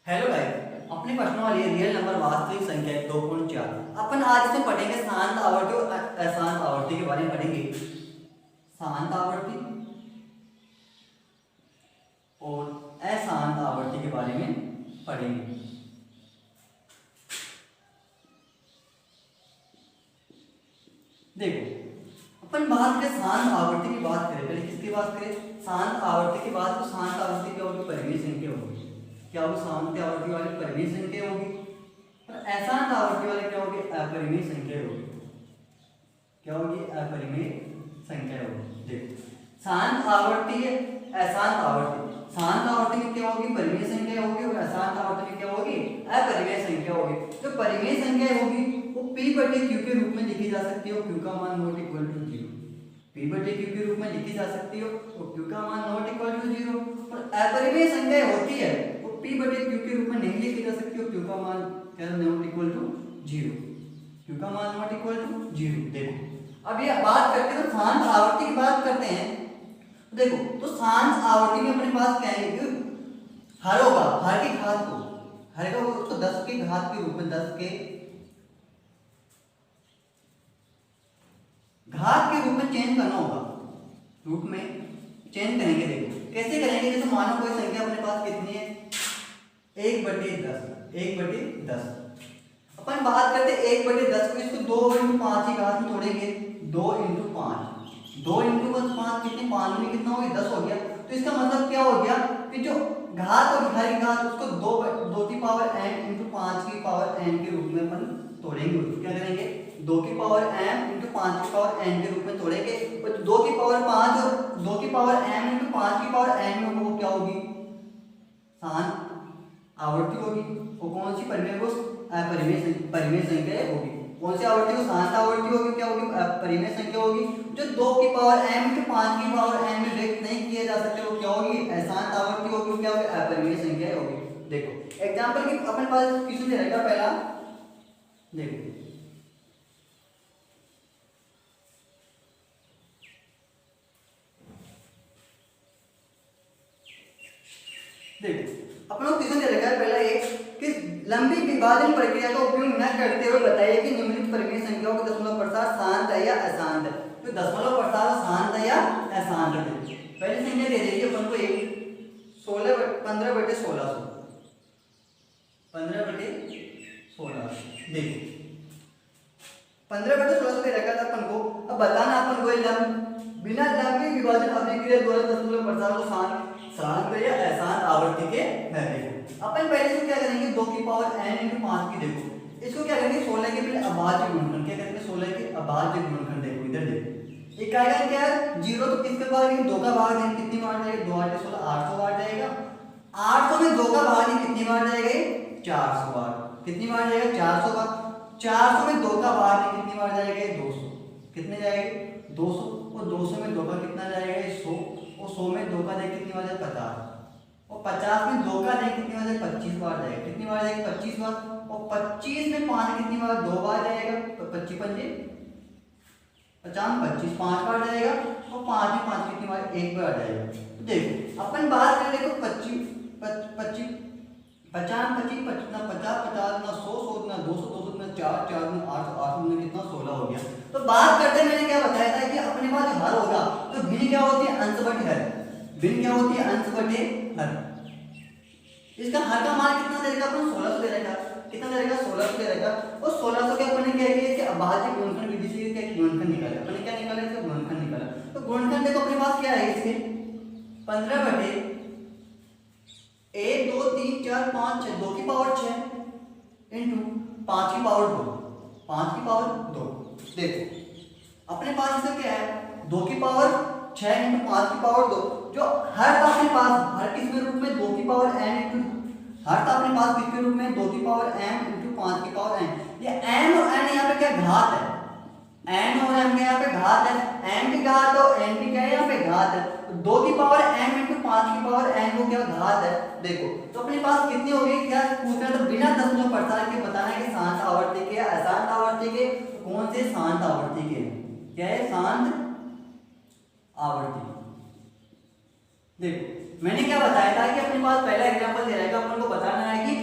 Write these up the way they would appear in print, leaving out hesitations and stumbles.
Hello guys, अपने प्रश्नों वाली रियल नंबर वास्तविक संख्या 2.4। अपन आज इसमें पढ़ेंगे शांत आवर्ती और अशांत आवर्ती के बारे में पढ़ेंगे। शांत आवर्ती और अशांत आवर्ती के बारे में पढ़ेंगे। देखो, अपन बात करें शांत आवर्ती की बात करें, पहले किसकी बात करें? शांत आवर्ती की बात। तो शांत आवर्ती क्या होगी? परिमेय संख्या होगी। क्या वो शांत आवर्ती वाली परिमेय संख्या होगी और अशांत आवर्ती वाली क्या होगी? अपरिमेय संख्या होगी। क्या होगी? अपरिमेय संख्या होगी। देखो, शांत आवर्ती है, अशांत आवर्ती। शांत आवर्ती में क्या होगी? परिमेय संख्या होगी और अशांत आवर्ती में क्या होगी? अपरिमेय संख्या होगी। जो परिमेय संख्या होगी वो p बटे q के रूप में लिखी जा सकती है और q का मान नॉट इक्वल टू 0। p बटे q के रूप में लिखी जा सकती है और q का मान नॉट इक्वल टू 0। और अपरिमेय संख्या होती है वो p बटे q के रूप में नहीं लिखी जा सकती और q का मान क्या नॉट इक्वल टू 0। q का मान नॉट इक्वल टू 0। देखो, अब ये बात करते हैं तो शांत आवर्ती की बात करते हैं। देखो, तो शांत आवर्ती में अपने पास क्या है कि हर होगा, हर की घात को, हर का उसको 10 की घात के रूप में, 10 के घात के रूप में चेंज करना होगा, रूप में चेंज करेंगे। देखो कैसे करेंगे? जैसे मानो कोई संख्या अपने पास कितनी है? 1/10। 1/10 अपन बात करते हैं 1/10 को, इसको 2/5 की घात में तोड़ेंगे। 2 × 5, 2 × 5 कितने? 5 में कितना हो गया? 10 हो गया। तो इसका मतलब क्या हो गया कि जो घात और हर की घात उसको 2 की पावर m × 5 की पावर n के रूप में अपन तोड़ेंगे। उसको क्या करेंगे? 2 की पावर m × 5 की पावर n के रूप में तोड़ेंगे। और 2 की पावर 5 और 2 की पावर m × 5 की पावर n में वो क्या होगी? शांत आवर्ती होगी। वो कौन सी? परिमेय को परिमेय संख्या होगी। कौन सी आवर्ती को? शांत आवर्ती होगी। क्या होगी? परिमेय संख्या होगी। जो 2 की पावर m × 5 की पावर n में व्यक्त नहीं किए जा सकते वो क्या होगी? अशांत आवर्ती होगी। क्या होगी? अपरिमेय संख्या होगी। देखो एग्जांपल की अपने पास क्वेश्चन दे रहेगा पहला। देखो अपना क्वेश्चन दे रखा है पहला एक कि लंबी विभाजन प्रक्रिया का उपयोग न करते हुए बताइए कि निम्नलिखित परिमेय संख्याओं का दशमलव प्रसार शांत है या अशांत है। तो दशमलव प्रसार शांत है या अशांत है? पहली संख्या दे देगी अपन को एक 15/1600। 15/1600। देखो 15/1600 दे रखा था अपन को। अब बताना अपन को बिना लंबी विभाजन अभिक्रिया द्वारा दशमलव प्रसार को शांत या अशांत आवर्ती के है। देखो अपन पहले से क्या करेंगे? 2 की पावर n × 5 की। देखो इसको क्या करेंगे? 16 के पहले अभाज्य गुणनखंड। क्या करेंगे? 16 के अभाज्य गुणनखंड। देखो इधर देखो, एक आएगा क्या है? 0 तो किसके भाग देंगे? 2 का भाग देंगे। कितनी बार जाएगा? 2 8 16 800 बार जाएगा। 800 में 2 का भाग देंगे। कितनी बार जाएगा? 400 बार। कितनी बार जाएगा? 400 बार। 400 में 2 का भाग देंगे। कितनी बार जाएगा? 200। कितने जाएंगे? 200। और 200 में 2 का कितना जाएगा? 100। और 100 में 2 का देंगे कितनी बार जाएगा? 50। और 50 में 2 का देंगे कितनी बार जाएगा? 25 बार जाएगा। कितनी बार जाएगा? 25 बार। और 25 में 5 कितनी बार? 2 बार जाएगा। तो 25 पंजे 50, 25 5 बार जाएगा। और 5 में 5 कितनी बार? 1 बार जाएगा। तो देखो अपन बात करें, देखो 25 50 50 50 50 ना 100 ना 200 200 ना 4 4 ना 8 8 में कितना? 16 हो गया। तो बात करते मैंने क्या बताया था कि अपने पास हर होगा तो भिन्न क्या होती है? अंश बटे हर। भिन्न क्या होती है? अंश बटे हर। इसका हर का मान कितना दे देगा? अपन 1600 दे देगा। कितना दे देगा? 1600 दे देगा। और 1600 के अपन ने क्या किया? इसके अभाज्य गुणनखंड विधि से क्या गुणनखंड निकाला। अपन ने क्या निकाला? इसका गुणनखंड निकाला। तो गुणनखंड देखो अपने पास क्या है इसके? 15 बटे 1 2 3 4 5 6, 2 की पावर 6 इंटू 5 की पावर 2, 5 की पावर 2। देखो अपने पास इसका क्या है? 2 की पावर 6 इंटू 5 की पावर 2। जो हर था अपने पास, हर किस में रूप में? 2 की पावर n इंटू, हर था अपने पास किसके रूप में? 2 की पावर m इंटू 5 की पावर n। ये n और n यहाँ पे क्या घात है? n और m के यहाँ पे घात है। m की घात और n की क्या है? यहाँ पे घात है। 2 की पावर m इंटू 5 की पावर n को क्या घात है? देखो तो अपने पास कितनी होगी? क्या पूछना है? तो बिना दशमलव प्रसार के बताना है कि शांत आवर्ती के अशांत आवर्ती के। कौन से? शांत आवर्ती के। क्या है? शांत आवर्ती। देखो मैंने क्या बताया था कि अपने पास पहला एग्जांपल दे रहेगा, अपन को बताना है कि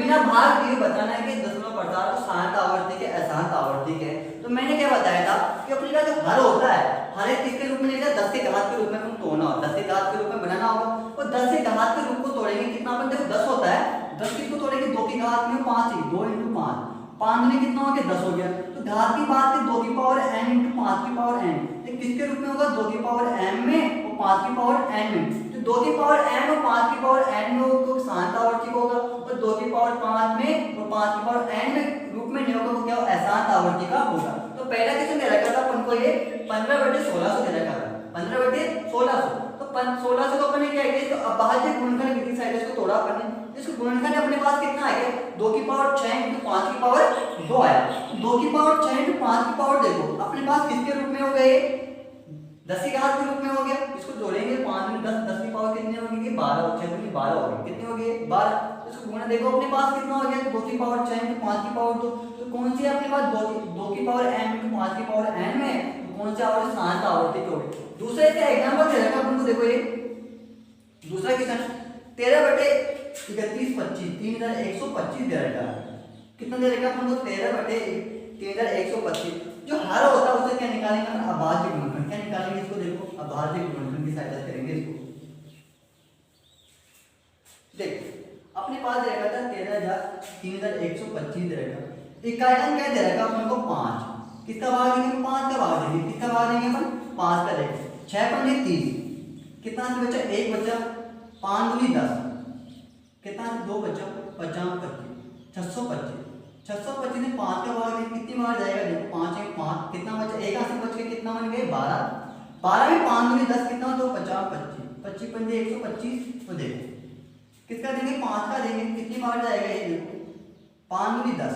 बिना भाग दिए बताना है कि दशमलव प्रसार को शांत आवर्ती के अशांत आवर्ती के। तो मैंने क्या बताया था कि अपने का जो हर होता है, हर एक किसके रूप में लिखा है, 10 के घात के रूप में हम तोड़ना होगा, 10 के घात के रूप में बनाना होगा। और 10 के घात के रूप को तोड़ेंगे कितना, अपन देखो 10 होता है, 10 किसको तोड़ेंगे, 2 की घात में 5 ही, 2 × 5, 5 में कितना हो गया, 10 हो गया। तो घात की बात है 2 की पावर n × 5 की पावर n, ये किसके रूप में होगा, 2 की पावर m में और 5 की पावर n में। तो 2 की पावर m और 5 की पावर n में होगा शांत आवर्ती का होगा, और 2 की पावर 5 में और 5 की पावर n में रूप में नहीं होगा, वो क्या अशांत आवर्ती का होगा। तो पहला क्वेश्चन दे रखा था अपन को ये 15/1600 दे रखा था, 15/1600। तो 1600 को अपन ने क्या किया, तो अभाज्य गुणनखंड विधि से इसको तोड़ा अपन ने। इसको गुणनखंड अपने पास कितना आएगा, 2 की पावर 6 × 5 की पावर 2 आया। 2 की पावर 6 × 5 की पावर देखो अपने पास किसके रूप में हो गए, 10 की घात के रूप में हो गया। इसको जोड़ेंगे 5 में 10, 10 की पावर कितनी होगी, 12, 6 में 12 होगी, कितनी होगी 12। इसको गुणा देखो अपने पास कितना हो गया, 2 की पावर 6 × 5 की पावर 2। तो कौन सी अपने पास 2 की पावर m × 5 की पावर n में, तो कौन सी आवर्ती, शांत आवर्ती की होगी। दूसरे का एग्जांपल दे रखा अपन को, देखो ये दूसरा क्वेश्चन 13/31 25, 3125 दे रखा है। कितना दे रखा अपन को, 13/3125। जो हर होता है उसे क्या निकालेंगे, अभाज्य गुणनखंड। क्या निकालेंगे इसको, देखो अभाज्य गुणनखंड की सहायता करेंगे इसको। देखो अपने पास दे रखा था 3125 दे रखा, इकाइयां क्या दे रखा अपन को 5, किसका भाग देंगे, 5 का भाग देंगे, किसका भाग देंगे अपन 5 का देंगे। 6 × 5 = 30, कितना से बचा, 1 बचा, 5 × 2 = 10, कितना 2 बचा, 50 25, 625, 625 में 5 का भाग देंगे, कितनी बार जाएगा, देखो 5 × 5 कितना बचा, 1 हाथ से बच के कितना बन गए 12, 12 में 5 × 2 = 10, कितना, तो 50 25, 25 × 5 = 125। तो देखो किसका देंगे, 5 का देंगे, कितनी बार जाएगा ये, देखो 5 × 2 = 10,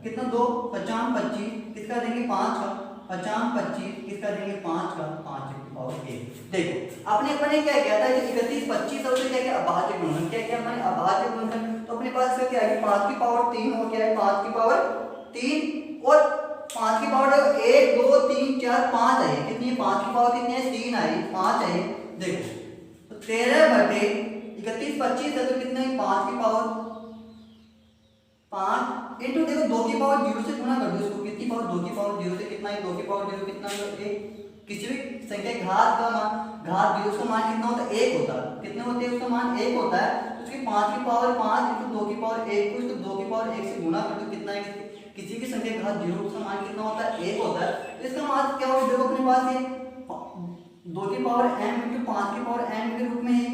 कितना 2, 50 25, किसका देंगे 5 का, 50 25, किसका देंगे 5 का, 5 की पावर 1। देखो अपने क्या किया था, 31 25 और क्या किया, अभाज्य गुणनखंड। क्या किया मैंने, अभाज्य गुणनखंड। तो अपने पास इसका क्या है, 5 की पावर 3 और क्या है, 5 की पावर 3 और 5 की पावर 1 2 3 4 5 आई, कितनी, 5 की पावर कितनी है, 3 आई, 5 आई। देखो तो 13/31 25 है, तो कितना है, 5 की पावर 5 इंटू देखो 2 की पावर 0 से गुणा कर दो इसको, कितनी पावर, 2 की पावर 0 से कितना है, 2 की पावर 0 कितना है, 1। किसी भी संख्या घात का मान, घात 0 का मान कितना होता है, 1 होता है। कितने होते हैं, उसका मान 1 होता है। तो उसकी 5 की पावर 5 इंटू 2 की पावर 1 को इसको 2 की पावर 1 से गुणा कर दो, कितना है, किसी भी संख्या घात 0 उसका मान कितना होता है, 1 होता है। तो इसका मान क्या होगा, देखो अपने पास ये 2 की पावर m इंटू 5 की पावर n के रूप में है,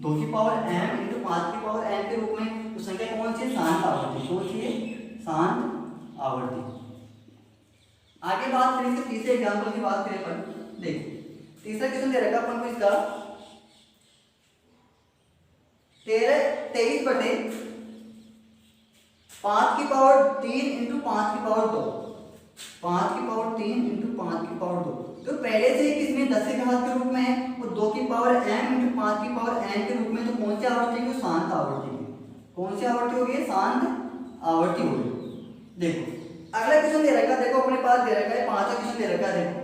2 की पावर m इंटू 5 की पावर n के रूप में। तो संख्या कौन सी है, शांत आवर्ती, कौन सी है, शांत आवर्ती। आगे बात करें, इसके तीसरे एग्जांपल की बात करें अपन, देखो तीसरा क्वेश्चन दे रखा अपन को इसका 23/5 की पावर 3 इंटू 5 की पावर 2, 5 की पावर 3 इंटू 5 की पावर 2। तो पहले से ही किसमें 10 के घात के रूप में है, और 2 की पावर m इंटू 5 की पावर n के रूप में। तो कौन सी आवर्ती होगी, शांत आवर्ती होगी। कौन सी आवर्ती होगी, शांत आवर्ती होगी। देखो अगला क्वेश्चन दे रखा, देखो अपने पास दे रखा है, 5वां क्वेश्चन दे रखा है। देखो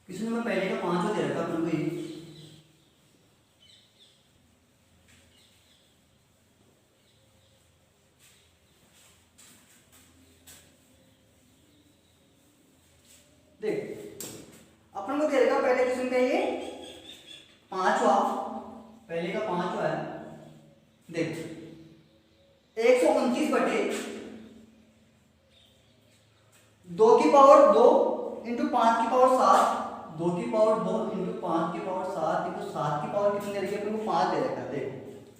क्वेश्चन नंबर पहले का 5वां दे रखा अपन को, देख अपन को दे रखा पहले क्वेश्चन का ये 5वां, पहले का 5वां है। देख 129/2 की पावर 2 इंटू 5 की पावर 7, 2 की पावर 2 इंटू 5 की पावर 7 इंटू 7 की पावर कितनी दे रखी है अपन को, 5 दे रखा है। देखो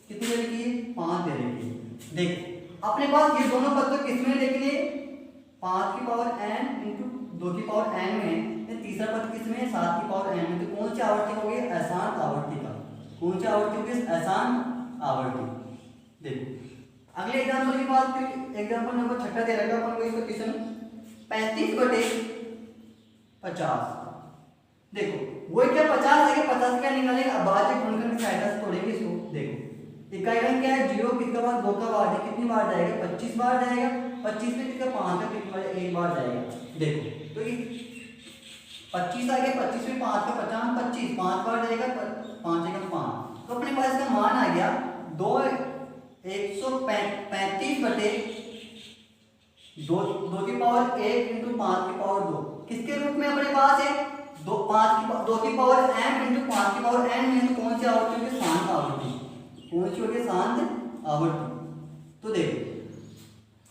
कितनी दे रखी है, 5 दे रखी है। देखो अपने पास ये दोनों पद तो किसमें देखेंगे, 5 की पावर n इंटू 2 की पावर n में, ये तीसरा पद किसमें है, 7 की पावर n में। तो कौन सी आवर्ती होगी, अशांत आवर्ती का। कौन सी आवर्ती होगी, अशांत आवर्ती। देखो अगले एग्जांपल की बात करें, एग्जांपल नंबर 6 दे रखा अपन को इसका क्वेश्चन 35/50। देखो वो क्या 50 है, 50 क्या निकालेंगे, अभाज्य गुणनखंड की सहायता से तोड़ेंगे इसको। देखो इकाई क्या है, 0 किसका बार 2 का बार है, कितनी बार जाएगा, 25 बार जाएगा। 25 में किसका 5 का कितनी बार, 1 बार जाएगा। देखो तो ये 25 आ गया, 25 में 5 का 50 25 5 बार जाएगा, 5 1 5। तो अपने पास इसका मान आ गया दो 135 बटे दो की पावर 1 इंटू 5 की पावर 2 किसके रूप में अपने पास है? दो की पावर m इंटू 5 की पावर n में तो कौन सी आवृत्ति होगी? शांत आवृत्ति। कौन सी होगी? शांत आवृत्ति। तो देखो,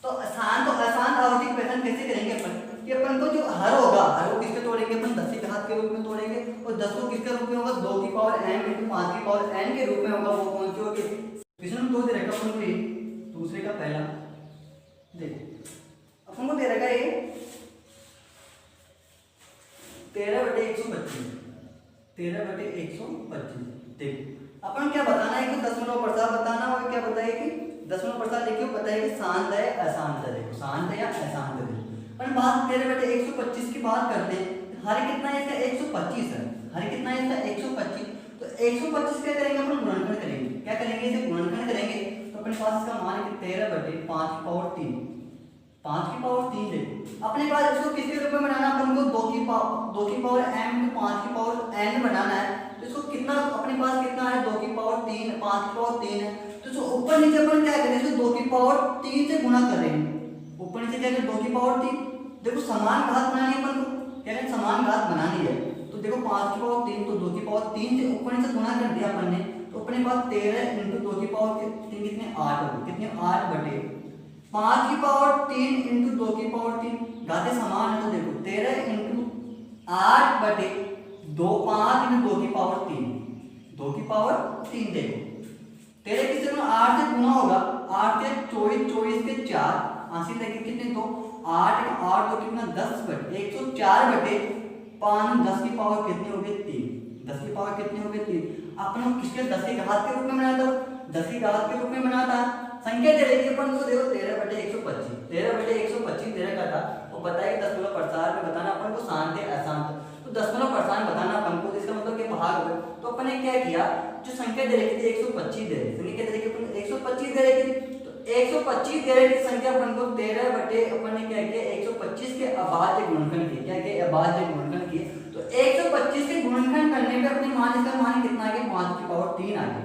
तो शांत और अशांत आवृत्ति की पहचान कैसे करेंगे अपन? कि अपन को जो हर होगा, हर को किसके तोड़ेंगे अपन? 10 की घात के रूप में तोड़ेंगे, और 10 को किसके रूप में होगा? 2 की पावर m इंटू 5 की पावर n के रूप में होगा। वो कौन सी होगी? क्वेश्चन में 2 दे रखा अपन को, दूसरे का पहला देखो, अपन को दे रखा है 13/125। 13/125। देखो अपन क्या बताना है कि दशमलव प्रसार बताना, और क्या बताइए कि दशमलव प्रसार लिखियो, बताइए कि शांत है अशांत है। देखो शांत है या अशांत है। अपन बात 13/125 की बात करते हैं। हर कितना है इसका? 125 है। हर कितना है इसका? 125। तो 125 क्या करेंगे अपन? गुणनखंड करेंगे। क्या करेंगे? इसे गुणनखंड करेंगे। तो अपने पास इसका मान है 13/5 की पावर 3। 5 की पावर 3 देखो, अपने पास इसको किसके रूप में बनाना? अपन को 2 की पावर m इंटू 5 की पावर n बनाना है। तो इसको कितना अपने पास कितना है? 2 की पावर 3, 5 की पावर 3 है। तो इसको ऊपर नीचे अपन क्या करेंगे? इसको 2 की पावर 3 से गुणा करेंगे। ऊपर नीचे क्या करें? 2 की पावर 3। देखो समान घात बनानी है अपन को, क्या करें? समान घात बनानी है। तो देखो 5 की पावर 3, तो 2 की पावर 3 से ऊपर नीचे गुणा कर दिया अपन ने। तो अपने पास 13 इंटू 2 की पावर 3 कितने? 8 होगी। कितने? 8 बटे 5 की पावर 3 इंटू 2 की पावर 3, घातें समान है। तो देखो 13 इंटू 8 बटे 5 इंटू 2 की पावर 3, 2 की पावर 3। देखो 13 किससे गुना? 8 से गुना होगा। 8 से 24, 24 के 4, 80 लेके कितने? 2, 8 8 2 कितना? 10 बटे 104 बटे 5, 10 की पावर कितनी हो गई? 3। 10 की पावर कितनी हो गई? 3। अपन किसके 10 की घात के रूप में बनाता? 10 की घात के रूप में बनाता है। संख्या दे रही है अपन को, देखो 13/125। 13/125 दे रखा था। और बताइए दशमलव प्रसार में बताना अपन को शांत है अशांत। तो दशमलव प्रसार बताना अपन को, इसका मतलब कि भाग हो। तो अपन ने क्या किया? जो संख्या दे रखी थी 125 दे रही, संख्या क्या दे रखी? अपन 125 दे रखी थी। तो 125 दे रखी संख्या अपन को 13 बटे अपन ने क्या किया? 125 के अभाज्य गुणनखंड किया। क्या किया? अभाज्य गुणनखंड किए। तो 125 के गुणनखंड करने पे अपने मान, इसका मान कितना आ गया? 5 की पावर 3 आ गया।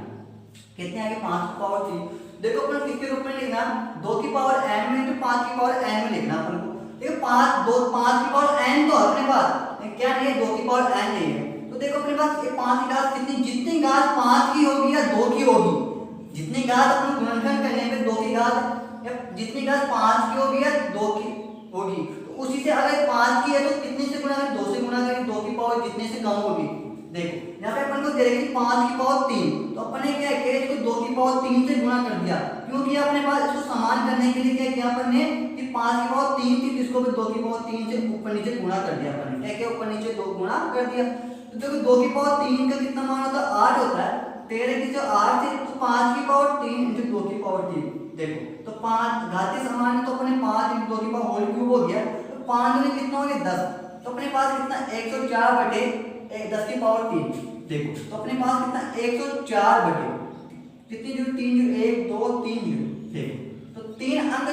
कितने आ गए? 5 की पावर 3। देखो अपन किसके रूप में लिखना? 2 की पावर n में इंटू 5 की पावर n में लिखना अपन को। देखो 5 की पावर n तो अपने पास क्या नहीं है? 2 की पावर n नहीं है। तो देखो अपने पास ये 5 की घात कितनी? जितनी घात 5 की होगी या 2 की होगी, जितनी घात अपन गुणनखंड करने पे 2 की घात या जितनी घात 5 की होगी या 2 की होगी, तो उसी से अगर 5 की है तो कितने से गुणा करें? 2 से गुणा करें। 2 की पावर जितने से कम होगी। देखो यहाँ पे अपन को दे रखी 5 की पावर 3, तो अपन ने क्या किया? इसको 2 की पावर 3 से गुणा कर दिया। क्योंकि अपने पास इसको समान करने के लिए क्या किया अपन ने? कि 5 की पावर 3 थी, इसको भी 2 की पावर 3 से ऊपर नीचे गुणा कर दिया अपन ने। क्या किया? ऊपर नीचे 2 गुणा कर दिया। तो देखो 2 की पावर 3 का कितना मान होता है? 8 होता है। 13 की जो 8 थी, तो 5 की पावर 3 इंटू 2 की पावर 3। देखो तो 5 घातीय समान है, तो अपने 5 इंटू 2 की पावर होल क्यूब हो गया। तो 5 में कितना हो गया? 10। तो अपने पास कितना? 104 बटे 10 की पावर 3। देखो तो अपने पास कितना? 104 बटे कितनी जीरो? 3 zero, 1 2 3 zero. देखो तो 3 अंक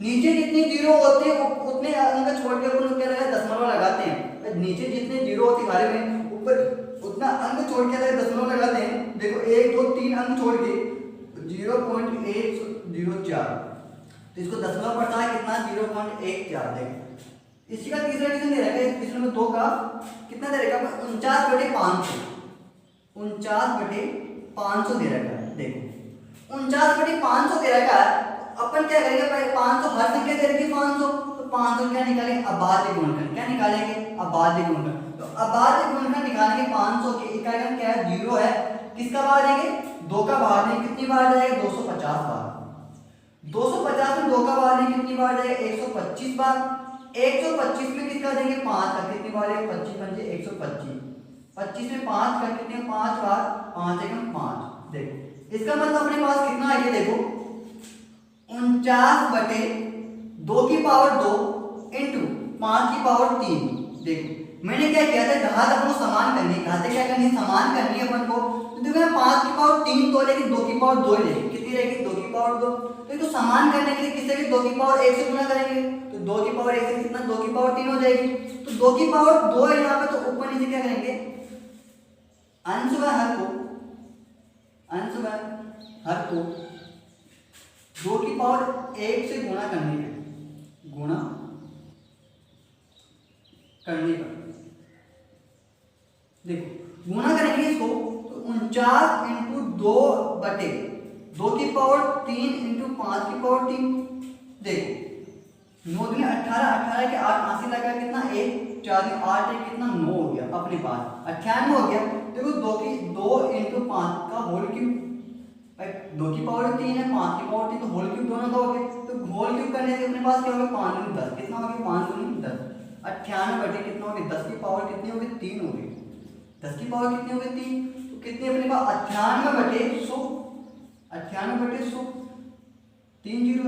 नीचे जितने जीरो होते हैं उतने अंक छोड़ के अपन क्या लगाते? दशमलव लगाते हैं। नीचे जितने जीरो होते घारे में, ऊपर उतना अंक छोड़ के दशमलव लगाते हैं। देखो 1 2 3 अंक छोड़ के 0.104। तो इसको दशमलव पड़ता है कितना? 0.14। देखो इसी का तीसरा क्वेश्चन दे रखा है। क्वेश्चन नंबर 2 का कितना दे रखा है? 49/500। 49/500 दे रखा है। देखो 49/500 दे रखा है। अपन क्या करेंगे? पहले 500 हर संख्या दे रखी 500, तो 500 क्या निकालेंगे? अभाज्य गुणनखंड। क्या निकालेंगे? अभाज्य गुणनखंड। तो अभाज्य गुणनखंड निकालेंगे 500 के इकाई क्या है? 0 है। किसका भाग देंगे? 2 का भाग देंगे। कितनी बार जाएगा? 250 बार। 250 में 2 का भाग देंगे कितनी बार जाएगा? 125 बार। 125 में किसका देंगे? 5 का। कितनी बार है? 25 पंजे 125। 25 में 5 का कितने? 5 बार। 5 एकम 5। देखो इसका मतलब अपने पास कितना आ गया? देखो 49/2 की पावर 2 इंटू 5 की पावर 3। देखो मैंने क्या किया था? घात अपन को समान करनी है। घातें क्या करनी है? समान करनी है अपन को। तो देखो 5 की पावर 3 तो लेकिन 2 की पावर 2 लेगी। कितनी रहेगी? 2 की पावर 2। तो इसको समान करने के लिए किससे भी 2 की पावर 1 से गुणा करेंगे। तो 2 की पावर 1 से कितना? 2 की पावर 3 हो जाएगी। तो 2 की पावर 2 है यहाँ पे, तो ऊपर नीचे क्या करेंगे? अंश में हर को अंश में हर को 2 की पावर 1 से गुणा करने पर देखो गुणा करेंगे इसको तो 49 इंटू 2 बटे 2 की पावर 3 इंटू 5 की पावर 3। देखो 9 दूनी 18, 18 के 8 80 लगा कितना 1, 4 दूनी 8 1 कितना 9 हो गया, अपने पास 98 हो गया। देखो 2 इंटू 5 का होल क्यूब, 2 की पावर 3 है, 5 की पावर 3, तो होल क्यूब दोनों का हो गया। तो होल क्यूब करने से अपने पास क्या होगा 5 दूनी 10, कितना हो गया 5 दूनी 10, 98 बटे कितना हो गया 10 की पावर कितनी हो गई 3 हो गई, 10 की पावर कितनी हो गई 3, तो कितनी अपने पास 98 बटे 100, 98 बटे 100 3 जीरो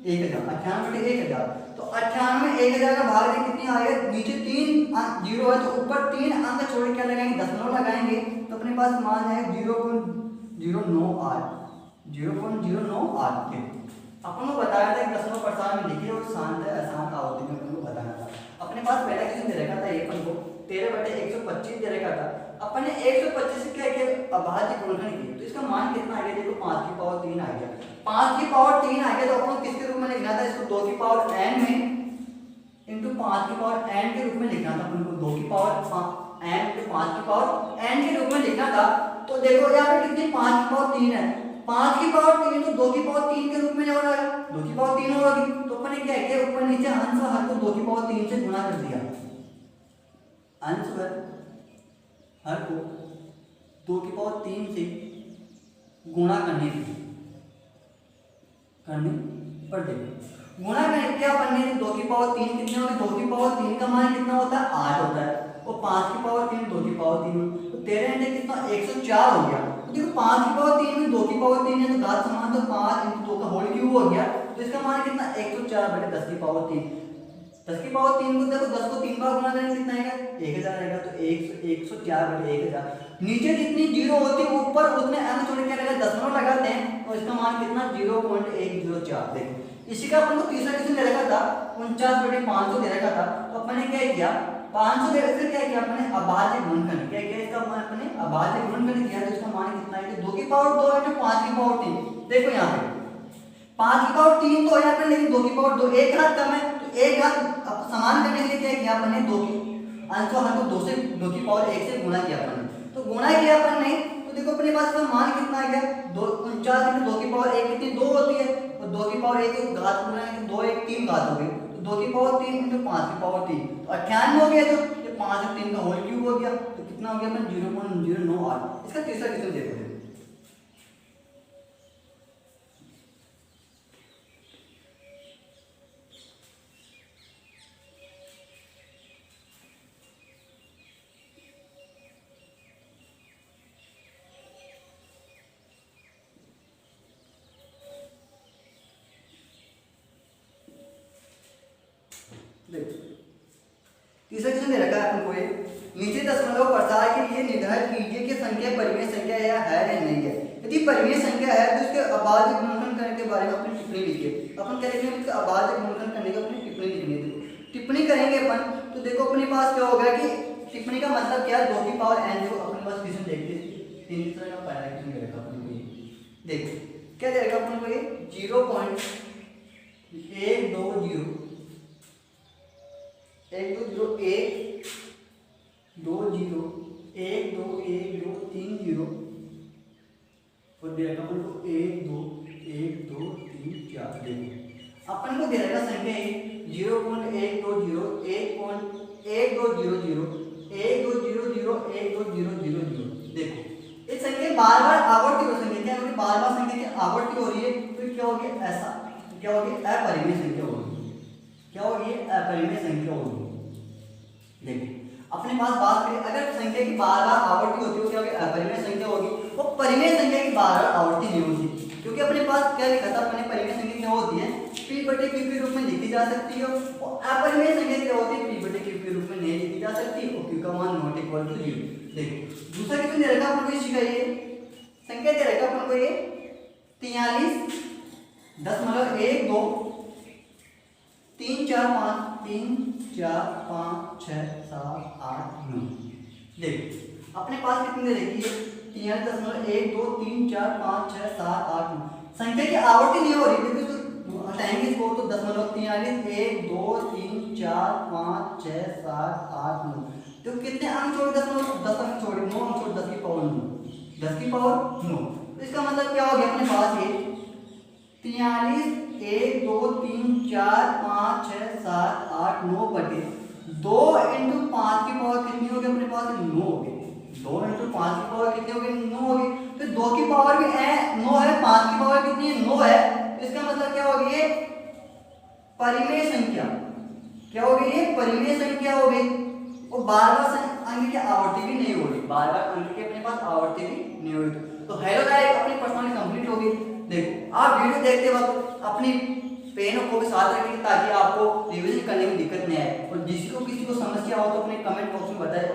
1000, 98 बटे 1000, तो 98 में 1000 का भाग दे कितनी आएगा, नीचे 3 जीरो है तो ऊपर 3 अंक छोड़ के क्या लगाएंगे दशमलव लगाएंगे, तो अपने पास मान है 0.098, 0.098। अपन को बताया था कि दशमलव प्रसार में लिखिए और शांत आसान आवृत्ति में अपन को बताना था। अपने पास पहला क्वेश्चन दे रखा था ये अपन को 13 बटे 125 दे रखा था। अपन ने 125 से क्या किया अभाज्य गुणनखंड किया, तो इसका मान कितना आ गया देखो 5 की पावर 3 आ गया, 5 की पावर 3 आ गया तो अपन किसके रूप में लिखना था इसको 2 की पावर n में इंटू 5 की पावर n के रूप में लिखना था अपन को, 2 की पावर n इंटू 5 की पावर n के रूप में लिखना था। तो देखो यहाँ पे कितनी 5 की पावर 3 है, 5 की पावर 3 तो 2 की पावर 3 के रूप में हो रहा है, 2 की पावर 3 होगी, तो अपन ने क्या किया ऊपर नीचे अंश और हर को 2 की पावर 3 से गुणा कर दिया, अंश और हर को 2 की पावर 3 से गुणा करने पर देखो गुणा करने क्या बनने 2 की पावर 3 कितनी होगी, 2 की पावर 3 का मान कितना होता है 8 होता है, और 5 की पावर 3 2 की पावर 3 तो 13 इंटू कितना 104 हो गया। तो देखो 5 की पावर 3 में 2 की पावर 3 है तो घात समान, तो 5 इंटू 2 का होल क्यूब हो गया, तो इसका मान कितना 104 बटे 10 की पावर 3, 10 की पावर 3 को देखो 10 को 3 बार गुणा करेंगे कितना आएगा 1000 आएगा, तो 104 बटे 1000। नीचे जितनी जीरो होती है ऊपर उतने अंक छोड़ के अगर दशमलव लगाते हैं तो इसका मान कितना 0.104। देखो इसी का अपन को तीसरा क्वेश्चन दे रखा था 49 बटे 500 दे रखा था, तो अपन ने क्या किया 500 दे रखा क्या किया अपने अभाज्य गुणनखंड, क्या किया इसका मान अपने अभाज्य गुणनखंड किया, तो इसका मान कितना है 2 की पावर 2 इंटू 5 की पावर 3। देखो यहाँ पे 5 की पावर 3 तो यहाँ पे, लेकिन 2 की पावर 2 एक घात कम है, तो एक घात समान करने के लिए क्या किया अपन ने 2 की अंश और हर को 2 से 2 की पावर 1 से गुणा किया अपन ने, तो गुणा किया अपन ने तो देखो अपने पास का मान कितना आ गया 49 इंटू 2 की पावर 1 कितनी 2 होती है, और 2 की पावर 1 की घात गुणा है 2 1 3 घात हो गई, तो 2 की पावर 3 इंटू 5 की पावर 3 तो 98 हो गया, तो ये 5 और 3 का होल क्यूब हो गया, तो कितना हो गया अपन 0.098। इसका तीसरा क्वेश्चन देखो तीसरा क्वेश्चन दे रखा है अपन को ये नीचे दशमलव प्रसार के लिए निर्धारित कीजिए कि संख्या परिमेय संख्या या नहीं है। यदि परिमेय संख्या है तो उसके अभाज्य गुणनखंड करने के बारे में अपनी टिप्पणी लिखिए। अपन क्या लिखेंगे इसका अभाज्य गुणनखंड करने की अपनी टिप्पणी लिखनी है। टिप्पणी करेंगे अपन तो देखो अपने पास क्या होगा कि टिप्पणी का मतलब क्या है 2 की पावर n, जो अपने पास क्वेश्चन देखते हैं तीसरा का पहला क्वेश्चन दे रखा अपन को ये देखो क्या दे रखा अपन को ये 0.120 1 2 0 1 2 0 1 2 1 2 3 0 और दे रखा अपन को 1 2 1 2 3 4। देखो अपन को दे रखा संख्या 0.120 1.1200 1200 देखो इस संख्या बार बार आवर्ती हो संख्या क्या होगी, बार बार संख्या की आवर्ती हो रही है तो क्या होगी ऐसा क्या होगी अपरिमेय संख्या होगी, क्या होगी अपरिमेय संख्या होगी। देखिए अपने पास बात करें अगर संख्या की बार बार आवर्ती होती है क्या होगी अपरिमेय संख्या होगी, वो परिमेय संख्या की बार बार आवर्ती नहीं होती, क्योंकि अपने पास क्या लिखा था अपने परिमेय संख्या क्या होती है p बटे q के रूप में लिखी जा सकती है, और अपरिमेय संख्या क्या होती है p बटे q के रूप में नहीं लिखी जा सकती और q का मान नॉट इक्वल टू 0। देखो दूसरा क्वेश्चन दे रखा अपन को इसी का ये संख्या दे रखा अपन को ये 43.12 3 4 5 3 4 5 6 7 8 9। देखो अपने पास कितनी दे रखी है 43.123456789 संख्या की आवर्ती नहीं हो रही, क्योंकि तो हटाएंगे इसको तो 43.123456789 तो कितने अंक छोड़े? 10 अंक छोड़े, 9 अंक छोड़े, 10 की पावर 9, 10 की पावर 9। तो इसका मतलब क्या हो गया अपने पास ये 43 1 2 3 4 5 6 7 8 9 बटे 2 इंटू 5 की पावर कितनी होगी अपने पास? 9 होगी। 2 इंटू 5 की पावर कितनी होगी? 9 होगी। तो 2 की पावर भी 9 है, 5 की पावर कितनी है? 9 है। तो इसका मतलब क्या होगी? ये परिमेय संख्या क्या होगी? ये परिमेय संख्या होगी। और बार-बार अंक की आवर्ती भी नहीं होगी, बार-बार अंक की अपने पास आवर्ती भी नहीं होगी। तो हेलो गाइस, अपनी पर्सनालिटी कंप्लीट होगी। देखो, आप वीडियो देखते वक्त अपनी पेन को भी साथ रखें ताकि आपको रिवीजन करने में दिक्कत नहीं आए। और किसी को समस्या हो तो अपने कमेंट बॉक्स में बताएं।